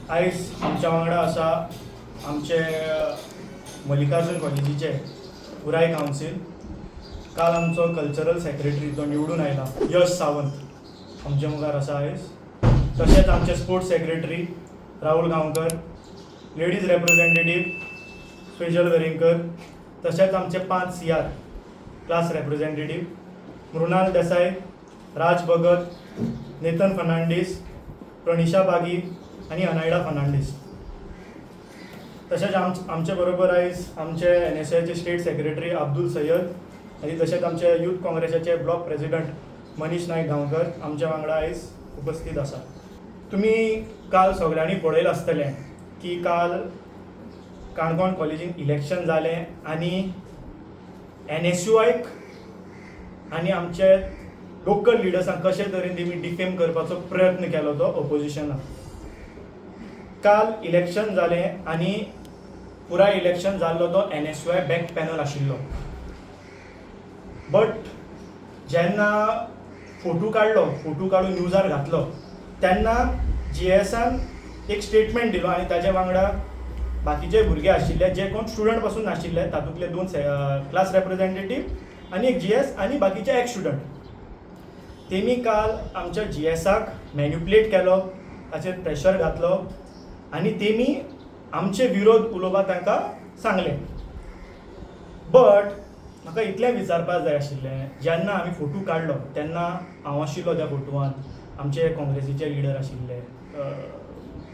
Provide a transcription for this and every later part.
आयज आमच्या वांगडा आसा आमचे मल्लिकार्जुन कॉलेजीचे पुराय कावन्सील. काल आमचो कल्चरल सेक्रेटरी जो निवडून आयला यश सावंत आमचे मुखार आसा आयज. तशेंच आमचे sports secretary Rahul Gaonkar, ladies representative स्पेशल वेरेंकर, तशेंच आमचे 5 CR class representative Mrunal Desai, Raj Bhagat, Netan Fernandes, Pranisha Bagi आणि अनायडा फर्नांडीस. तशेंच आमचे बरोबर आयज आमचे NSUचे स्टेट सेक्रेटरी अब्दुल सय्यद आणि तशेंच आमचे यूथ काँग्रेसाचे ब्लॉक प्रेसिडेंट मनीष नायक गांवकर आमच्या वांगडा आयज उपस्थित आसा. तुमी काल सगळ्यांनी पळयलें आसतलें की काल काणकोण कॉलेजीन इलेक्शन जालें आनी NSUक आनी आमचे लोकल लिडर्सांक कशे तरेन तेमी डिफेम करपाचो प्रयत्न केलो तो ऑपोजिशनाक. काल इलेक्शन जालें आनी पुराय इलेक्शन जाल्लो तो NSU बॅक पॅनल आशिल्लो. बट जेन्ना फोटो काडून न्यूजार घातलो तेन्ना GSन एक स्टेटमेंट दिलो आनी ताजे वांगडा बाकीचे भुरगे आशिल्ले जे कोण स्टुडंट पासून नाशिल्ले, तातूंतले 2 क्लास रिप्रेझेंटेटीव आनी एक GS आनी बाकीचे एक स्टुडंट. तेमी काल आमच्या GSक मॅन्युप्युलेट केलो, ताचेर प्रेशर घातलो आनी तेमी आमचे विरोध उलोवपाक तांकां सांगलें. बट म्हाका इतलें विचारपाक जाय आशिल्लें, जेन्ना आमी फोटो काडलो तेन्ना हांव आशिल्लो त्या फोटोवान, आमचे काँग्रेसीचे लिडर आशिल्ले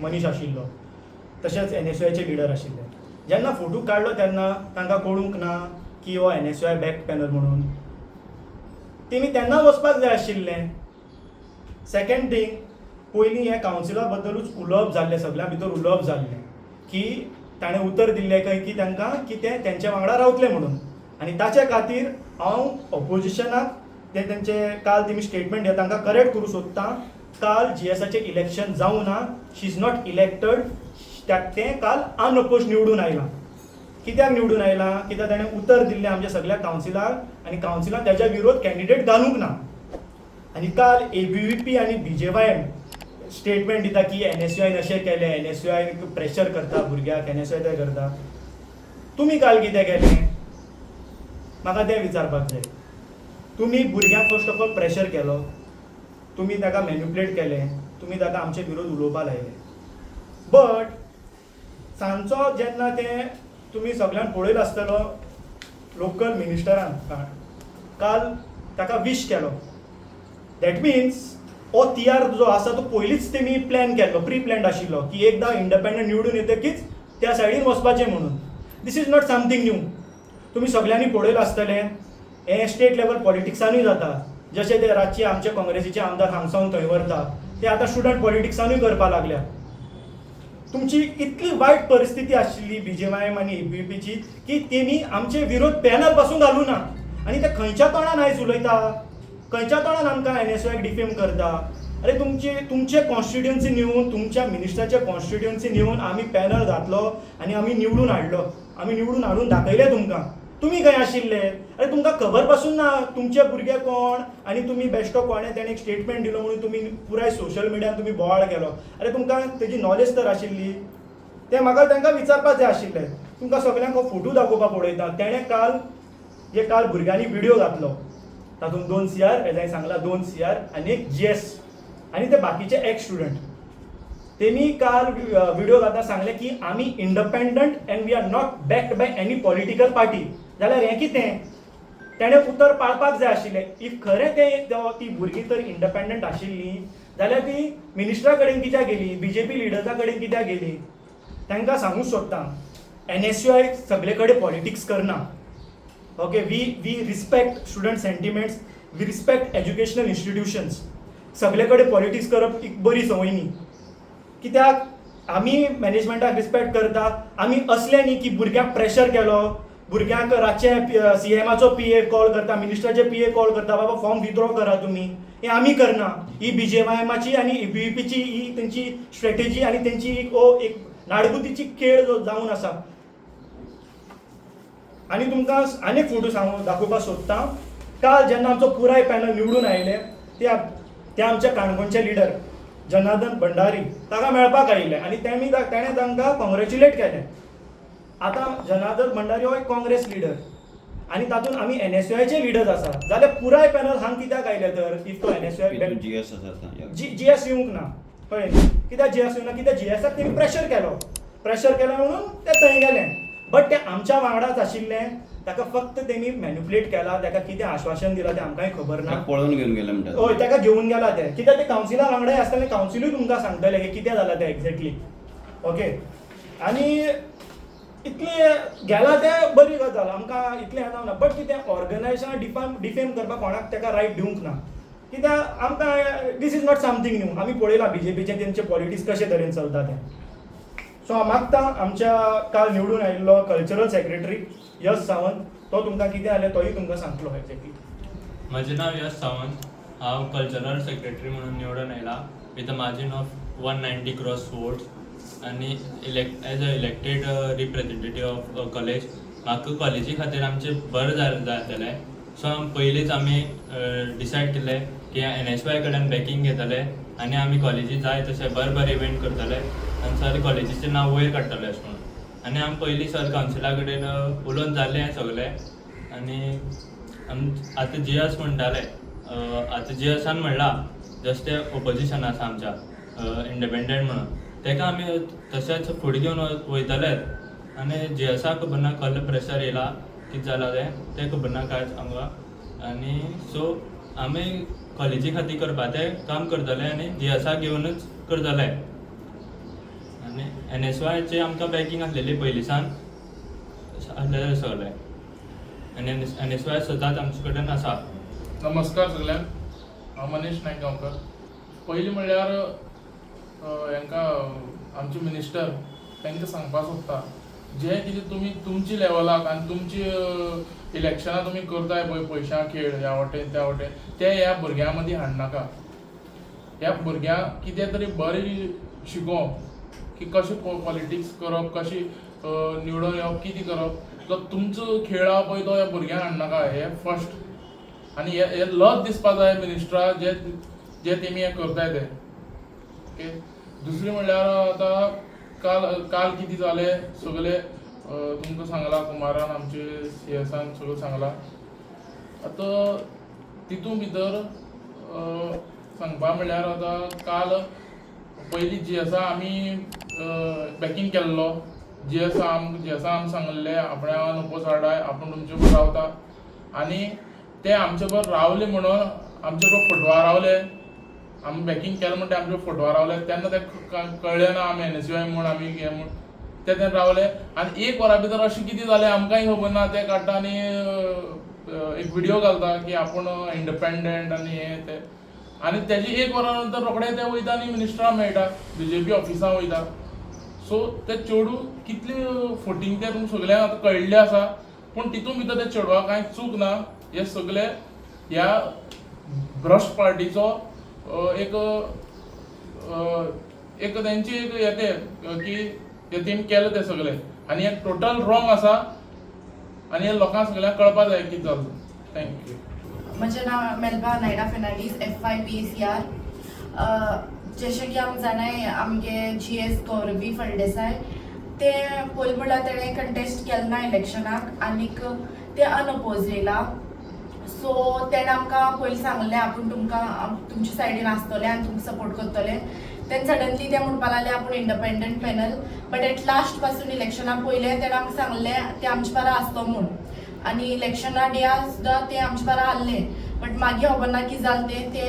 मनीश आशिल्लो, तशेंच NSUचे लिडर आशिल्ले. जेन्ना फोटो काडलो तेन्ना तांकां कळूंक ना की हो NSU बॅक पॅनल म्हणून. तेमी तेन्ना वचपाक जाय आशिल्लें. सेकेंड थिंग, पयलीं हे कावन्सिला बद्दलूच उलोवप जाल्लें, सगळ्यां भितर उलोवप जाल्लें की ताणें उतर दिल्लें खंय की तांकां की ते तेंचे वांगडा रावतले म्हणून. आनी ताचे खातीर हांव ऑपोजिशनाक ते तेंचे काल तेमी स्टेटमेंट दिता तांकां करेक्ट करूं सोदतां. काल GSचें इलेक्शन जावं ना, शी इज नॉट इलेक्टेड. तें काल अनअपोज निवडून आयलां. कित्याक निवडून आयलां? कित्याक ताणें उतर दिल्लें आमच्या सगळ्या कावन्सिलाक आनी कावन्सिलान तेज्या विरोध कॅन्डिडेट घालूंक ना. आनी काल ABVP आनी BJYM स्टेटमेंट दिता की NSUन अशें केलें, NSUन प्रेशर करता भुरग्याक, NSU तें करता. तुमी काल कितें केलें म्हाका तें विचारपाक जाय. तुमी भुरग्यांक फर्स्ट ऑफ ऑल प्रेशर केलो, तुमी ताका मॅन्युप्युलेट केलें, तुमी ताका आमचे विरोध उलोवपाक लायले. बट सांजचो जेन्ना तें तुमी सगळ्यान पळयलो आसतलो लोकल मिनिस्टरान काल ताका विश केलो. दॅट मिन्स हो TR जो आसा तो पयलींच तेमी प्लॅन केल्लो, प्री प्लॅन्ड आशिल्लो की एकदां इंडिपेंडंट निवडून येतकीच त्या सायडीन वचपाचें म्हणून. This is not something new. तुमी सगळ्यांनी पळयलो आसतलें हें स्टेट लेवल पॉलिटिक्सानूय जाता. जशें ते रातचे आमचे काँग्रेसीचे आमदार हांगसावन थंय व्हरता, ते आतां स्टुडंट पॉलिटिक्सानूय करपाक लागल्या. तुमची इतली वायट परिस्थिती आशिल्ली BJYM आनी ABVPची की तेमी आमचे विरोध पॅनल पासून घालूं ना. आनी ते खंयच्या तोंडान आयज उलयता, खंयच्या तोंडान आमकां NSUक डिफेम करता. अरे तुमचे कॉन्स्टिट्युएन्सीन येवन, तुमच्या मिनिस्टराचे कॉन्स्टिट्युएन्सीन येवन आमी पॅनल घातलो आनी आमी निवडून हाडलो, आमी निवडून हाडून दाखयलें तुमकां. तुमी खंय आशिल्ले? अरे तुमकां खबर पासून ना तुमचे भुरगे कोण आनी तुमी बेश्टो कोणें तेणें एक स्टेटमेंट दिलो म्हणून तुमी पुराय सोशल मिडियान तुमी बोवाळ केलो. अरे तुमकां तेजी नॉलेज तर आशिल्ली. तें म्हाका तांकां विचारपाक जाय आशिल्लें. तुमकां सगळ्यांक हो फोटो दाखोवपाक पळयता. तेणें काल भुरग्यांनी विडियो घातलो, तातूंत 2 CR, हांवें सांगलां 2 CR आनी एक GS आनी ते बाकीचे एक स्टुडंट. तेमी काल विडियो घालता सांगलें की आमी independent and we are not backed by any political party. जाल्यार हें कितें? तेणें उतर पाळपाक जाय आशिल्लें. इफ खरें ती भुरगीं तर इंडिपेंडंट आशिल्लीं जाल्यार ती मिनिस्टरा कडेन कित्याक गेली, BJP लिडर्सा कडेन कित्याक गेली? तांकां सांगूंक सोदतां NSU सगळे कडेन पॉलिटिक्स करना. Okay, we respect student sentiments, we respect educational institutions. सगळे कडेन पॉलिटिक्स करप एक बरी संवय न्ही. कित्याक आमी मॅनेजमेंटाक रिस्पेक्ट करता. आमी असले न्ही की भुरग्यांक प्रेशर केलो, भुरग्यांक रातचे CMचो PA कॉल करता, मिनिस्टराचे PA कॉल करता, बाबा फॉर्म विथड्रॉ करा तुमी. हें आमी करना. ही BJYMची आनी ABVPची ही तेंची स्ट्रॅटेजी आनी तेंची एक नाडगुतीची खेळ जावन आसा. आनी तुमकां आनीक फोटो दाखोवपाक सोदतां. काल जेन्ना आमचो पुराय पॅनल निवडून आयले ते आमचे काणकोणचे लिडर जनार्दन भंडारी ताका मेळपाक आयिल्ले आनी ताणें तांकां कॉंग्रेच्युलेट केलें. आतां जनार्दन भंडारी हो एक काँग्रेस लिडर आनी तातूंत आमी NSUIचे लिडर्स आसा जाल्यार पुराय पॅनल हांगा कित्याक आयले तर इफ तो NSUI GS येवंक ना कळ्ळें कित्याक GS येवंक ना कित्याक GSाक तेणी प्रेशर केलो म्हणून ते थंय गेले. बट ते आमच्या वांगडाच आशिल्ले ताका फक्त तेणी मॅन्युपुलेट केला ताका कितें आश्वासन दिलां तें आमकांय खबर ना. पळोवन घेवन गेले म्हणटात. हय ताका घेवन गेला ते कित्याक ते कावन्सिला वांगडाय आसतले कावन्सिलूय तुमकां सांगतले की कितें जालां तें एक्झॅक्टली. ओके आनी इतलें गेला तें बरी गजाल आमकां इतलें येता ना. बट कितें ऑर्गनायजेशनाक डिफेम करपाक कोणाक ताका रायट दिवंक ना कित्याक आमकां this is not something new. आमी पळयलां BJPचें तेंचे पॉलिटिक्स कशे तरेन चलता तें. सो हांव मागतां आमच्या काल निवडून आयिल्लो कल्चरल सेक्रेटरी यश सावंत तो तुमकां कितें जालें तोय तुमकां सांगतलो एक्झॅक्टली. म्हजें नांव यश सावंत. हांव कल्चरल सेक्रेटरी म्हणून निवडून आयला with a margin of 190 cross votes आनी as a elected representative of college. म्हाका कॉलेजी खातीर आमचें बरें जातलें सो पयलींच आमी डिसायड केल्लें की NSUI कडल्यान बॅकींग घेतले आनी आमी कॉलेजी जाय तशें बरे इव्हेंट करतले आनी सर कॉलेजीचें नांव वयर काडटलें अशें म्हणून. आनी आमी पयलीं सर कावन्सिला कडेन उलोवन जाल्लें हें सगलें. आनी आतां GS म्हणटाले आतां GSान म्हणलां जस्ट ते ओपोजिशन आसा आमच्या इंडिपेंडंट म्हणून ताका आमी तशेंच फुडें घेवन वयतलेच. आनी GSाक खबर ना कसलें प्रेशर येयला कितें जालां तें खबर ना कांयच आमकां. आनी सो आमी कॉलेजी खातीर करपाचें काम करतले आनी GSाक घेवनूच करतले. आनी NSUIचे आमकां बॅकींग आसलेली पयलींसान आसलेलें सगलें आनी NSUI सदांच आमचे कडेन आसा. नमस्कार सगळ्यांक. हांव मनीश नायक गांवकर. पयलीं म्हणल्यार हांकां आमचे मिनिस्टर तांकां सांगपाक सोदता जें कितें तुमी तुमच्या लेवलाक आनी तुमची इलेक्शनां तुमी करताय पळय पयशां खेळ ह्या वटेन त्या वटेन ते ह्या भुरग्यां मदीं हाडनाका. ह्या भुरग्यांक कितें तरी बरें शिकोवप की कशें पॉलिटिक्स करप कशी निवडून येवप कितें करप तो तुमचो खेळ आहा पळय तो ह्या भुरग्यांक हाडनाका हें फर्स्ट. आनी हे लज दिसपा जाय मिनिस्टरा जे तेमी हें करताय ते. ओके दुसरी म्हणल्यार आतां काल कितें जालें सगलें तुमकां सांगलां कुमारान आमचे CSान सगळें सांगलां. आतां तितून भितर सांगपा म्हणल्यार आतां काल पयलीं GSा आमी बॅकींग केल्लो GSा आमकां सांगलेलें आपणा नोपोस हाडाय आपूण तुमचे बरोबर रावता आनी ते आमचे बरोबर रावले म्हणून आमचे बरोबर फोटवार रावले. आमी बॅकींग केलें म्हणटा आमचे फोटवार रावले तेन्ना ते कळ्ळें ना आमी NSUI म्हूण आमी हें म्हूण ते रावले. आनी 1 वरा भितर अशें कितें जालें आमकांय खबर ना. ते काडटा आनी एक व्हिडियो घालता की आपूण इंडिपेंडंट आनी हें तें आनी तेजे 1 वरा नंतर रोखडे ते वयता आनी मिनिस्टरा मेळटा BJP ऑफिसां वयता. सो ते चेडू कितलें फोटींग तें तुमकां सगल्यांक आतां कळिल्लें आसा. पूण तितून भितर ते चेडवाक कांय चूक ना. हे सगळे ह्या भ्रश्ट पार्टीचो एक तेंची एक येते की तेमी केलें तें सगळें आनी हें टोटल रॉंग आसा आनी हे लोकांक सगळ्यांक कळपा जाय कितें जालें. थँक्यू. म्हजें नांव मेल्बा नायडा फेर्नांडीस FYPCR. जशें की आमी जाणाय आमगे GS गौरवी फळदेसाय ते पयलीं म्हणल्यार तेणें कंटेस्ट केलें ना इलेक्शनाक आनीक ते अनअपोज येयला. सो तेणें आमकां पयलीं सांगलें आपूण तुमकां तुमचे सायडीन आसतलें आनी तुमकां सपोर्ट करतलें. तेन्ना सडनली ते म्हणपा लागले आपूण independent panel. But at last पासून इलेक्शना पयलें तेणें आमकां सांगलें ते आमचे बारा आसतो म्हूण आनी इलेक्शना डेया सुद्दां ते आमचे बारा आहलें. बट मागीर खबर ना कितें जालें ते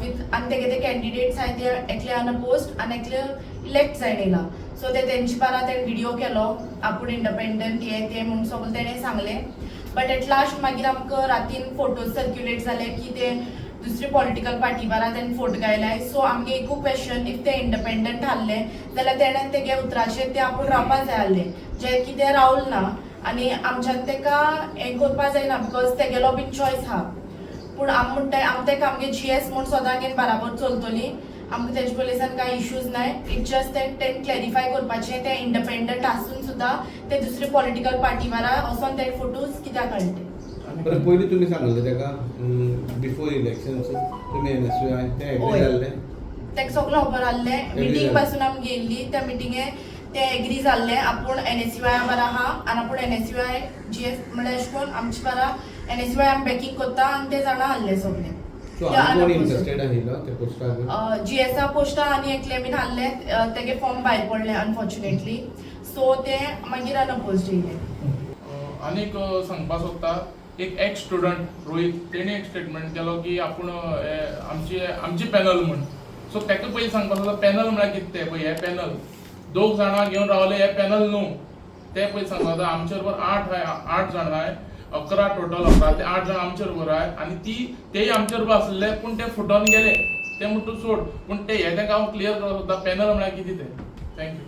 वीथ आनी तेगे ते कॅन्डिडेट्स आहाय ते एकले अनअपोज्ड आनी एकले इलेक्ट जायन येयला. सो ते तेंचे बारा तेणें व्हिडियो केलो आपूण इंडिपेंडंट हें तें म्हणून सगळें तेणें सांगलें. बट एट लास्ट मागीर आमकां रातीन फोटोज सर्क्युलेट जाले की ते दुसरी पॉलिटिकल पार्टी बारा तेणें फोट गायलाय. सो आमगे एकू क्वेश्चन इफ ते इंडिपेंडंट आहले जाल्यार तेणें तेगे उतराचेर ते आपूण रावपा जाय आहलें जे की ते रावल ना आनी आमच्यान तेका हें करपा जायना बिकॉज तेगेलो बीन चॉयस आहा. पूण आमी म्हणटाय आमी तेका आमगे GS म्हूण सदां घेवन बाराबर चलतलीं. आमकां तेजे पयलीसान कांय इश्यूज नाय. इट जस्ट तें क्लॅरिफाय करपाचें ते इंडिपेंडंट आसून सुद्दां ते दुसरी पॉलिटिकल पार्टी बारा वचोन ते फोटोज कित्याक काडले. पयलीं तुमी सांगलें तेका बिफोर इलेक्शन्स तुमी NSUI ते एग्री जाल्ले तेका सगळं खबर आहले मिटींग पासून आमी गेल्ली त्या मिटिंगे ते एग्री जाल्ले आपूण NSUI बरा आहा आनी आपूण NSUI GS म्हणल्यार अशें करून आमचे बारा NSUI आमी बॅकींग करता आनी ते जाणा आहले सगळे इंटरेस्टेड आहिलो ते पोस्टाक GS पोस्टा आनी एकले बीन आहले तेगे फॉर्म भायर पडले अनफॉर्च्युनेटली सो ते मागीर अनअपोज्ड येयले. आनीक सांगपा सोदता एक एक्स स्टुडंट रोहित तेणे एक स्टेटमेंट केलो की आपूण आमची पॅनल म्हण सो तेका पयलीं सांगपा सोदता पॅनल म्हळ्यार कितें तें पळय हे पॅनल 2 जाणां घेवन रावले हे पॅनल न्हू ते पयलीं सांगपा सोदता आमचे बरोबर 8 जाण आहाय 11 टोटल 11 ते 8 जाण आमचे बरोबर आहाय आनी तेय आमचे बरोबर आसले पूण ते फुटोन गेले ते म्हणटा सोड पूण ते हे ताका हांव क्लियर करता सोदता पॅनल म्हळ्यार कितें तें. थँक्यू.